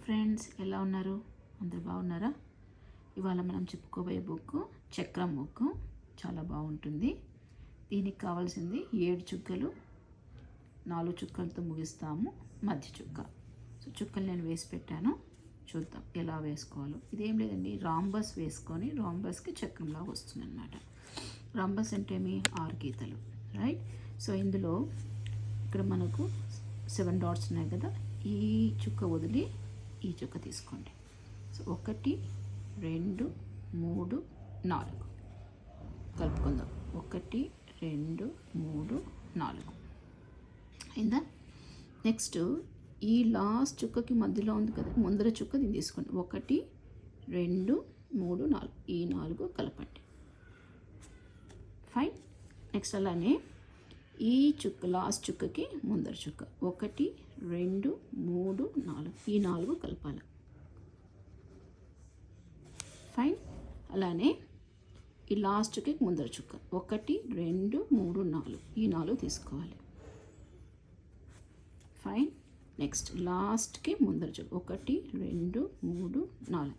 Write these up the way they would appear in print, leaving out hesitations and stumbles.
Friends, ఎలా ఉన్నారు? అందరు బాగున్నారా? ఇవాళ మనం చెప్పుకోబోయే బుక్ చక్రం బుక్. చాలా బాగుంటుంది. దీనికి కావాల్సింది 7 చుక్కలు, 4 చుక్కలతో ముగిస్తాము, మధ్య చుక్క. సో చుక్కలు నేను వేసి పెట్టాను, చూద్దాం ఎలా వేసుకోవాలో. ఇదేం లేదండి, రాంబస్ వేసుకొని రాంబస్కి చక్రంలాగా వస్తుంది అనమాట. రాంబస్ అంటే ఏమి? 6 గీతలు, రైట్? సో ఇందులో ఇక్కడ మనకు 7 డాట్స్ ఉన్నాయి కదా, ఈ చుక్క వదిలి ఈ చుక్క తీసుకోండి. సో 1 2 3 4 కలుపుకుందాం. 1 2 3 4 అయిందా? నెక్స్ట్ ఈ లాస్ట్ చుక్కకి మధ్యలో ఉంది కదా, ముందర చుక్క దీన్ని తీసుకోండి. 1 2 3 4 ఈ 4 కలపండి. ఫైన్. నెక్స్ట్ అలానే ఈ చుక్క లాస్ట్ చుక్కకి ముందర చుక్క 1 2 3 4 ఈ 4 కలపాలి. ఫైన్. అలానే ఈ లాస్ట్ చుక్కకి ముందర చుక్క 1 2 3 4 ఈ 4 తీసుకోవాలి. ఫైన్. నెక్స్ట్ లాస్ట్కి ముందర చుక్క 1 2 3 4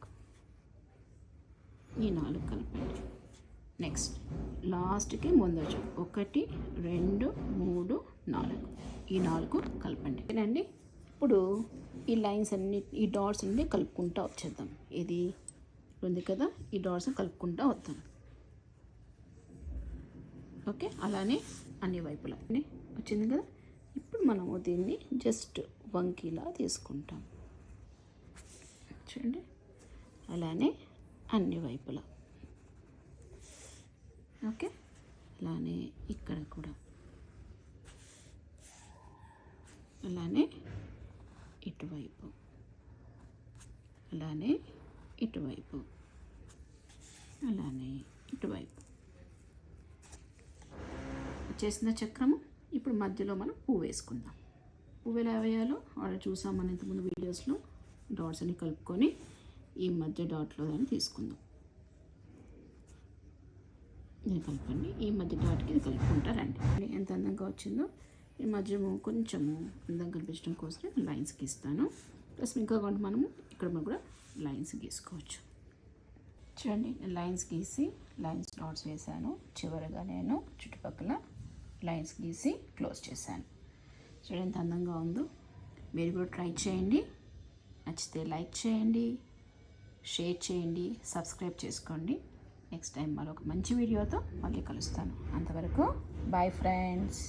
ఈ 4 కలపండి. నెక్స్ట్ లాస్ట్కి ముందర చుక్క 1 2 3 4 ఈ 4 కలపండి. ఓకేనండి. ఇప్పుడు ఈ లైన్స్ అన్ని, ఈ డాట్స్ అన్ని కలుపుకుంటూ వచ్చేద్దాం. ఇది ఉంది కదా, ఈ డాట్స్ కలుపుకుంటూ వద్దాం. ఓకే, అలానే అన్ని వైపులా వచ్చింది కదా. ఇప్పుడు మనము దీన్ని జస్ట్ వంకీలా తీసుకుంటాం. చూడండి, అలానే అన్ని వైపులా. ఓకే, అలానే ఇక్కడ కూడా, అలానే ఇటువైపు, అలానే ఇటువైపు, అలానే ఇటువైపు చేసిన చక్రము. ఇప్పుడు మధ్యలో మనం పువ్వు వేసుకుందాం. పువ్వు ఎలా వేయాలో ఆల్రెడీ చూసాం మనం ఇంతకుముందు వీడియోస్లో. డాట్స్ అన్ని కలుపుకొని ఈ మధ్య డాట్లో దాన్ని తీసుకుందాం. ఇది కలపండి. ఈ మధ్య డాట్కి ఇది కలుపుకుంటారండి. ఎంత అందంగా వచ్చిందో. ఈ మధ్య కొంచెము అందం కనిపించడం కోసం లైన్స్ గీస్తాను. ప్లస్ ఇంకా కొంచెం మనము ఇక్కడ కూడా లైన్స్ గీసుకోవచ్చు. చూడండి, నేను లైన్స్ గీసి లైన్స్ డాట్స్ వేసాను. చివరిగా నేను చుట్టుపక్కల లైన్స్ గీసి క్లోజ్ చేశాను. చూడండి ఎంత అందంగా ఉందో. మీరు కూడా ట్రై చేయండి. నచ్చితే లైక్ చేయండి, షేర్ చేయండి, సబ్స్క్రైబ్ చేసుకోండి. నెక్స్ట్ టైం మరొక మంచి వీడియోతో మళ్ళీ కలుస్తాను. అంతవరకు బాయ్ ఫ్రెండ్స్.